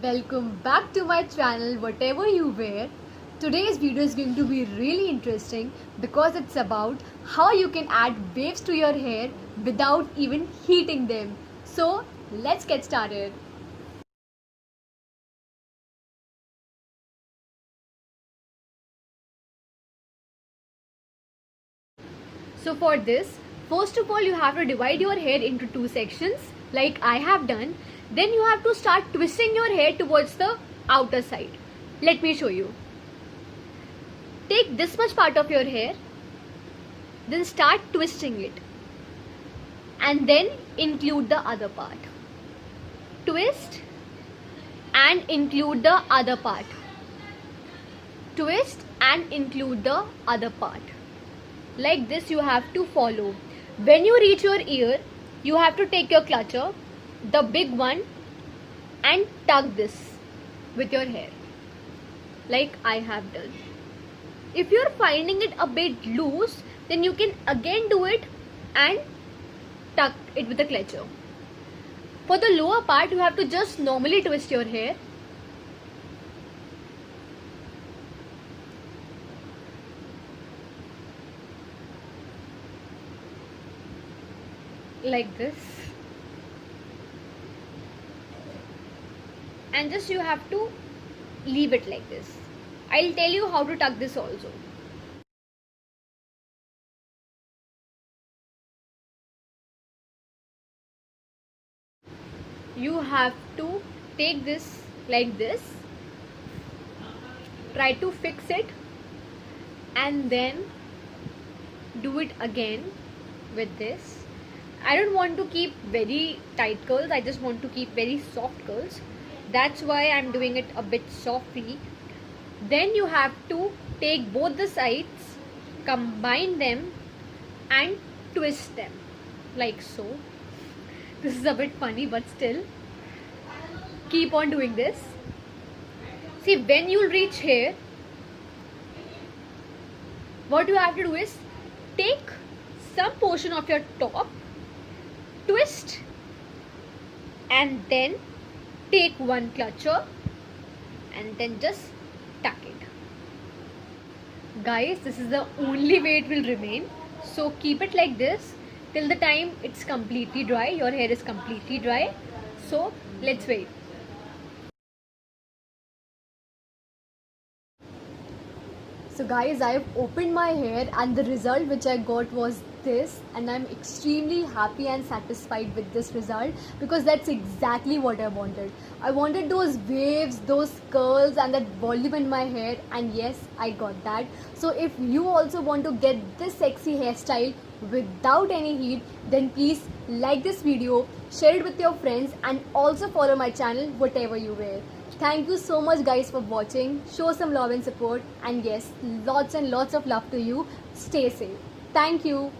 Welcome back to my channel Whatever You Wear. Today's video is going to be really interesting because it's about how you can add waves to your hair without even heating them. So let's get started. So for this, first of all you have to divide your hair into two sections like I have done. Then you have to start twisting your hair towards the outer side. Let me show you. Take this much part of your hair, then start twisting it, and then include the other part. Twist and include the other part. Twist and include the other part. Like this you have to follow. When you reach your ear, you have to take your clutcher, the big one, and tug this with your hair like I have done. If you're finding it a bit loose, then you can again do it and tuck it with the clutcher. For the lower part, you have to just normally twist your hair. Like this. And just you have to leave it like this. I'll tell you how to tuck this also. You have to take this like this, try to fix it, and then do it again with this. I don't want to keep very tight curls, I just want to keep very soft curls. That's why I'm doing it a bit softly. Then you have to take both the sides, combine them and twist them like so. This is a bit funny, but still keep on doing this. See, when you'll reach here, what you have to do is take some portion of your top, twist, and then take one clutcher and then just tuck it. Guys, this is the only way it will remain. So keep it like this till the time it's completely dry. Your hair is completely dry. So let's wait. So guys, I have opened my hair and the result which I got was this, and I'm extremely happy and satisfied with this result because that's exactly what I wanted. I wanted those waves, those curls and that volume in my hair, and yes, I got that. So if you also want to get this sexy hairstyle without any heat, then please like this video, share it with your friends, and also follow my channel Whatever You Wear. Thank you so much guys for watching. Show some love and support, and yes, lots and lots of love to you. Stay safe. Thank you.